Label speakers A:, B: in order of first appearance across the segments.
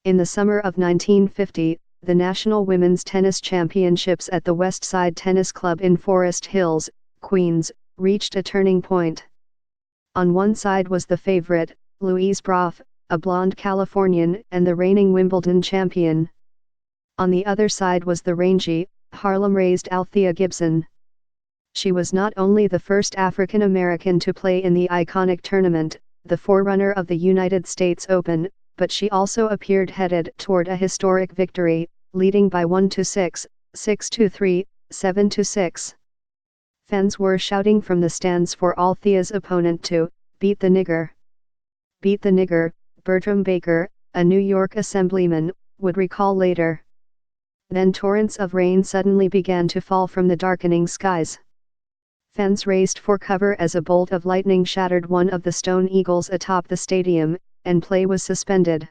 A: In the summer of 1950, the National Women's Tennis Championships at the West Side Tennis Club in Forest Hills, Queens, reached a turning point. On one side was the favorite, Louise Brough, a blonde Californian and the reigning Wimbledon champion. On the other side was the rangy, Harlem-raised Althea Gibson. She was not only the first African American to play in the iconic tournament, the forerunner of the United States Open, but she also appeared headed toward a historic victory, leading by 1-6, 6-3, 7-6. Fans were shouting from the stands for Althea's opponent to beat the nigger. Beat the nigger, Bertram Baker, a New York assemblyman, would recall later. Then torrents of rain suddenly began to fall from the darkening skies. Fans raced for cover as a bolt of lightning shattered one of the stone eagles atop the stadium, and play was suspended.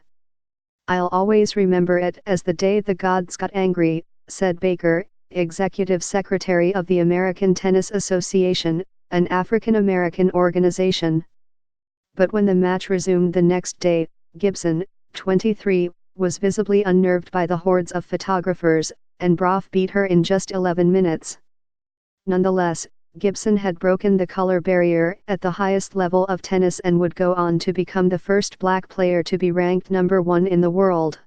A: "I'll always remember it as the day the gods got angry," said Baker, executive secretary of the American Tennis Association, an African-American organization. But when the match resumed the next day, Gibson, 23, was visibly unnerved by the hordes of photographers, and Brough beat her in just 11 minutes. Nonetheless, Gibson had broken the color barrier at the highest level of tennis and would go on to become the first black player to be ranked number 1 in the world.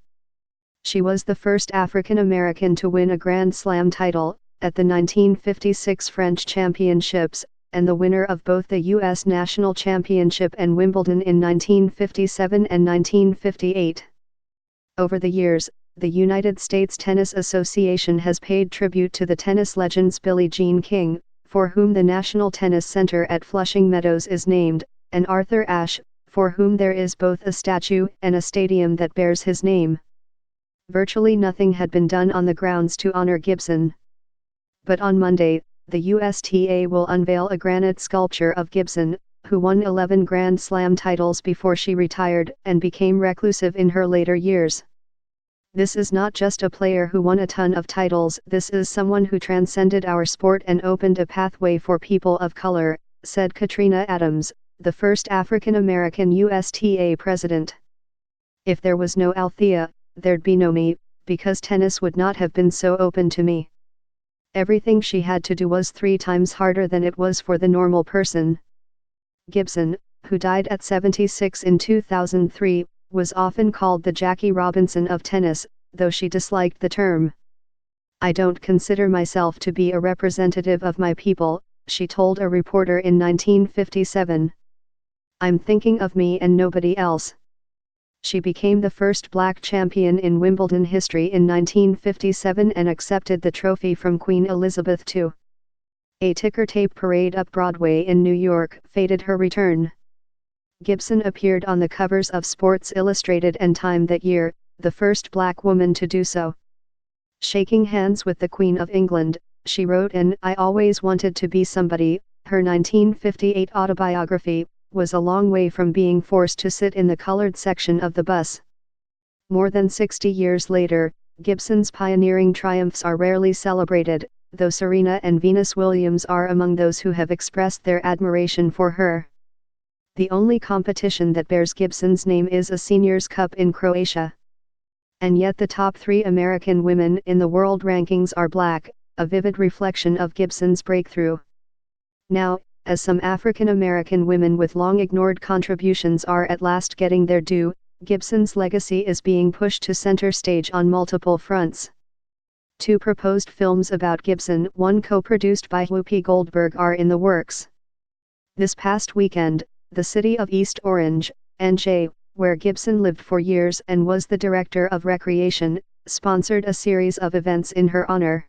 A: She was the first African American to win a Grand Slam title, at the 1956 French Championships, and the winner of both the U.S. National Championship and Wimbledon in 1957 and 1958. Over the years, the United States Tennis Association has paid tribute to the tennis legends Billie Jean King, for whom the National Tennis Center at Flushing Meadows is named, and Arthur Ashe, for whom there is both a statue and a stadium that bears his name. Virtually nothing had been done on the grounds to honor Gibson. But on Monday, the USTA will unveil a granite sculpture of Gibson, who won 11 Grand Slam titles before she retired and became reclusive in her later years. "This is not just a player who won a ton of titles, this is someone who transcended our sport and opened a pathway for people of color," said Katrina Adams, the first African American USTA president. "If there was no Althea, there'd be no me, because tennis would not have been so open to me. Everything she had to do was 3 times harder than it was for the normal person." Gibson, who died at 76 in 2003, was often called the Jackie Robinson of tennis, though she disliked the term. "I don't consider myself to be a representative of my people," she told a reporter in 1957. "I'm thinking of me and nobody else." She became the first black champion in Wimbledon history in 1957 and accepted the trophy from Queen Elizabeth II. A ticker tape parade up Broadway in New York fated her return. Gibson appeared on the covers of Sports Illustrated and Time that year, the first black woman to do so. Shaking hands with the Queen of England, she wrote in "I always wanted to be somebody." Her 1958 autobiography was a long way from being forced to sit in the colored section of the bus. More than 60 years later, Gibson's pioneering triumphs are rarely celebrated, though Serena and Venus Williams are among those who have expressed their admiration for her. The only competition that bears Gibson's name is a Seniors' Cup in Croatia. And yet the top 3 American women in the world rankings are black, a vivid reflection of Gibson's breakthrough. Now, as some African American women with long-ignored contributions are at last getting their due, Gibson's legacy is being pushed to center stage on multiple fronts. 2 proposed films about Gibson, one co-produced by Whoopi Goldberg, are in the works. This past weekend, the city of East Orange, NJ, where Gibson lived for years and was the director of recreation, sponsored a series of events in her honor.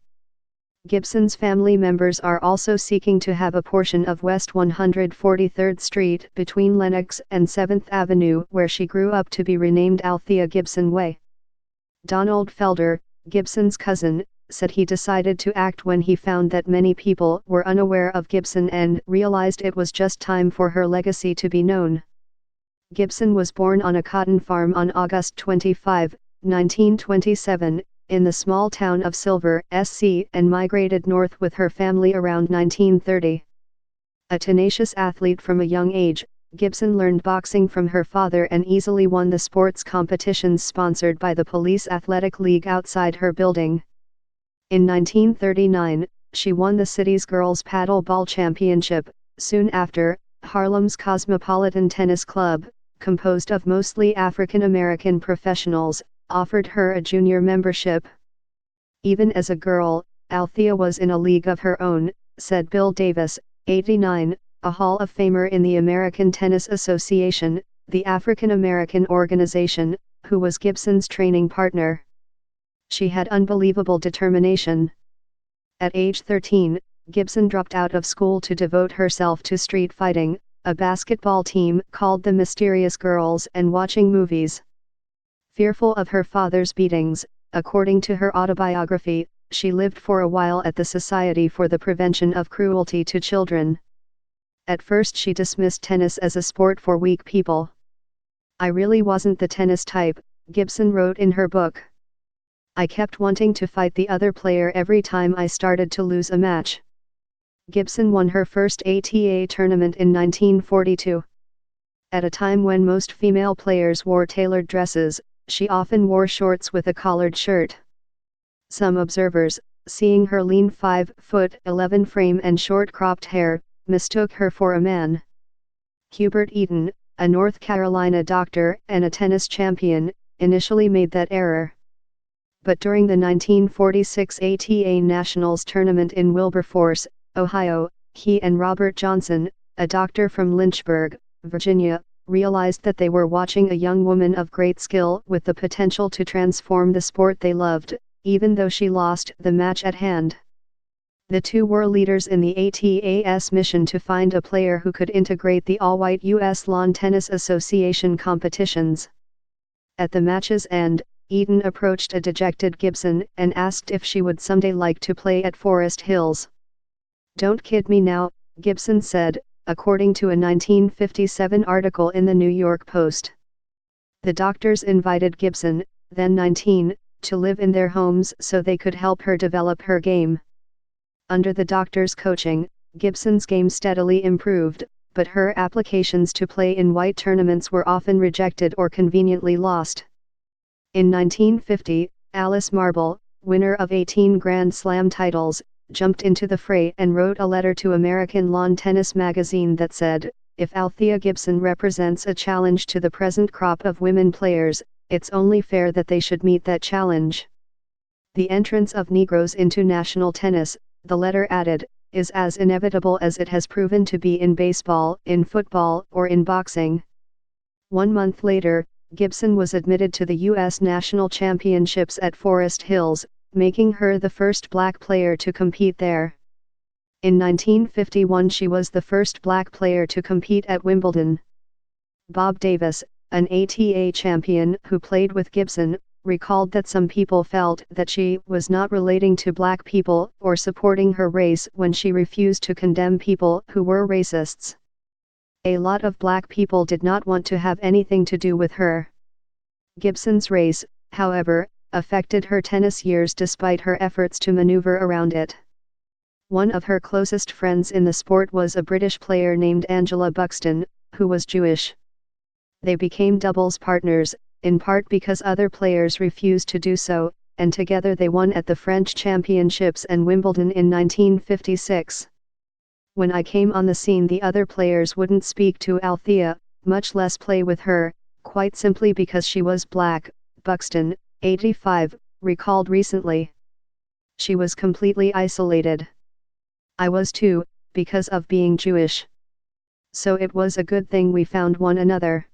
A: Gibson's family members are also seeking to have a portion of West 143rd Street between Lenox and 7th Avenue where she grew up to be renamed Althea Gibson Way. Donald Felder, Gibson's cousin, said he decided to act when he found that many people were unaware of Gibson and realized it was just time for her legacy to be known. Gibson was born on a cotton farm on August 25, 1927, in the small town of Silver, SC, and migrated north with her family around 1930. A tenacious athlete from a young age, Gibson learned boxing from her father and easily won the sports competitions sponsored by the Police Athletic League outside her building. In 1939, she won the city's girls' paddle ball championship. Soon after, Harlem's Cosmopolitan Tennis Club, composed of mostly African American professionals, offered her a junior membership. Even as a girl, Althea was in a league of her own, said Bill Davis, 89, a Hall of Famer in the American Tennis Association, the African American organization, who was Gibson's training partner. She had unbelievable determination. At age 13, Gibson dropped out of school to devote herself to street fighting, a basketball team called the Mysterious Girls, and watching movies. Fearful of her father's beatings, according to her autobiography, she lived for a while at the Society for the Prevention of Cruelty to Children. At first she dismissed tennis as a sport for weak people. "I really wasn't the tennis type," Gibson wrote in her book. "I kept wanting to fight the other player every time I started to lose a match." Gibson won her first ATA tournament in 1942. At a time when most female players wore tailored dresses, she often wore shorts with a collared shirt. Some observers, seeing her lean 5'11" frame and short cropped hair, mistook her for a man. Hubert Eaton, a North Carolina doctor and a tennis champion, initially made that error. But during the 1946 ATA Nationals tournament in Wilberforce, Ohio, he and Robert Johnson, a doctor from Lynchburg, Virginia, realized that they were watching a young woman of great skill with the potential to transform the sport they loved, even though she lost the match at hand. The two were leaders in the ATA's mission to find a player who could integrate the all-white U.S. Lawn Tennis Association competitions. At the match's end, Eaton approached a dejected Gibson and asked if she would someday like to play at Forest Hills. "Don't kid me now," Gibson said, according to a 1957 article in the New York Post. The doctors invited Gibson, then 19, to live in their homes so they could help her develop her game. Under the doctor's coaching, Gibson's game steadily improved, but her applications to play in white tournaments were often rejected or conveniently lost. In 1950, Alice Marble, winner of 18 Grand Slam titles, jumped into the fray and wrote a letter to American Lawn Tennis magazine that said, "If Althea Gibson represents a challenge to the present crop of women players, it's only fair that they should meet that challenge. The entrance of Negroes into national tennis," the letter added, "is as inevitable as it has proven to be in baseball, in football, or in boxing." 1 month later, Gibson was admitted to the U.S. National Championships at Forest Hills, making her the first black player to compete there. In 1951 she was the first black player to compete at Wimbledon. Bob Davis, an ATA champion who played with Gibson, recalled that some people felt that she was not relating to black people or supporting her race when she refused to condemn people who were racists. A lot of black people did not want to have anything to do with her. Gibson's race, however, affected her tennis years despite her efforts to maneuver around it. One of her closest friends in the sport was a British player named Angela Buxton, who was Jewish. They became doubles partners, in part because other players refused to do so, and together they won at the French Championships and Wimbledon in 1956. "When I came on the scene, the other players wouldn't speak to Althea, much less play with her, quite simply because she was black," Buxton, 85, recalled recently. "She was completely isolated. I was too, because of being Jewish. So it was a good thing we found one another."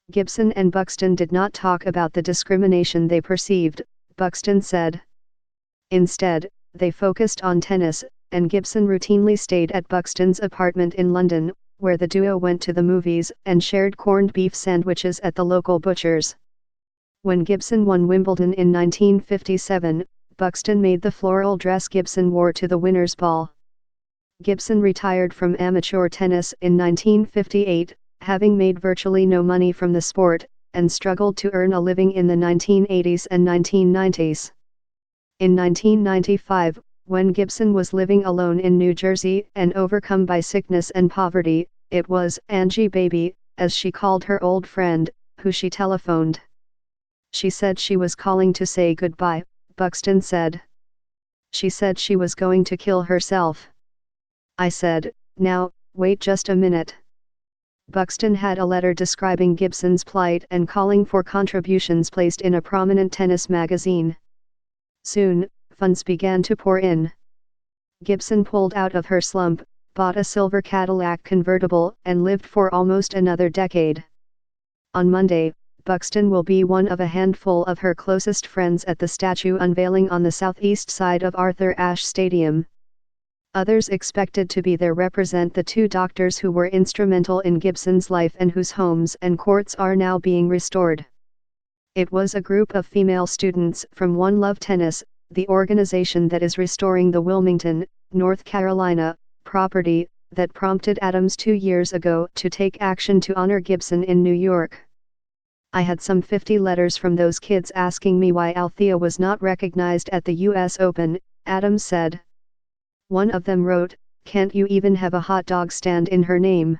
A: Gibson and Buxton did not talk about the discrimination they perceived, Buxton said. Instead, they focused on tennis, and Gibson routinely stayed at Buxton's apartment in London, where the duo went to the movies and shared corned beef sandwiches at the local butcher's. When Gibson won Wimbledon in 1957, Buxton made the floral dress Gibson wore to the Winners' Ball. Gibson retired from amateur tennis in 1958, having made virtually no money from the sport, and struggled to earn a living in the 1980s and 1990s. In 1995, when Gibson was living alone in New Jersey and overcome by sickness and poverty, it was Angie baby, as she called her old friend, who she telephoned. She said she was calling to say goodbye, Buxton said. She said she was going to kill herself. I said, now, wait just a minute. Buxton had a letter describing Gibson's plight and calling for contributions placed in a prominent tennis magazine. Soon, funds began to pour in. Gibson pulled out of her slump, bought a silver Cadillac convertible, and lived for almost another decade. On Monday, Buxton will be one of a handful of her closest friends at the statue unveiling on the southeast side of Arthur Ashe Stadium. Others expected to be there represent the two doctors who were instrumental in Gibson's life and whose homes and courts are now being restored. It was a group of female students from One Love Tennis, the organization that is restoring the Wilmington, North Carolina, property, that prompted Adams 2 years ago to take action to honor Gibson in New York. I had some 50 letters from those kids asking me why Althea was not recognized at the US Open, Adams said. One of them wrote, "Can't you even have a hot dog stand in her name?"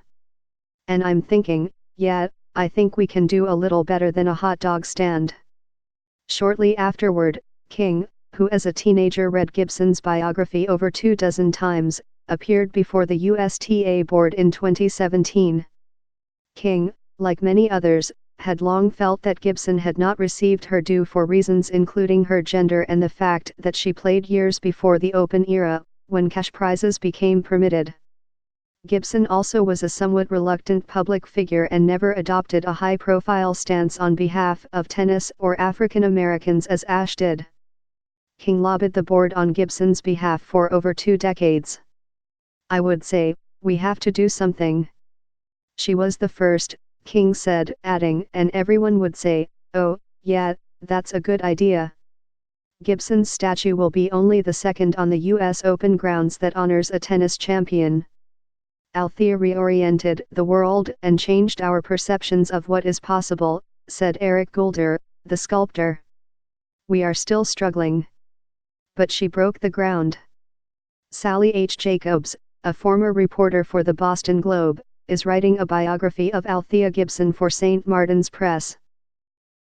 A: And I'm thinking, yeah, I think we can do a little better than a hot dog stand. Shortly afterward, King, who as a teenager read Gibson's biography over 24 times, appeared before the USTA board in 2017. King, like many others, had long felt that Gibson had not received her due for reasons including her gender and the fact that she played years before the Open era, when cash prizes became permitted. Gibson also was a somewhat reluctant public figure and never adopted a high-profile stance on behalf of tennis or African Americans as Ashe did. King lobbied the board on Gibson's behalf for over 2 decades. I would say, we have to do something. She was the first, King said, adding, and everyone would say, oh, yeah, that's a good idea. Gibson's statue will be only the second on the US Open grounds that honors a tennis champion. Althea reoriented the world and changed our perceptions of what is possible, said Eric Goulder, the sculptor. We are still struggling. But she broke the ground. Sally H. Jacobs, a former reporter for the Boston Globe, is writing a biography of Althea Gibson for St. Martin's Press.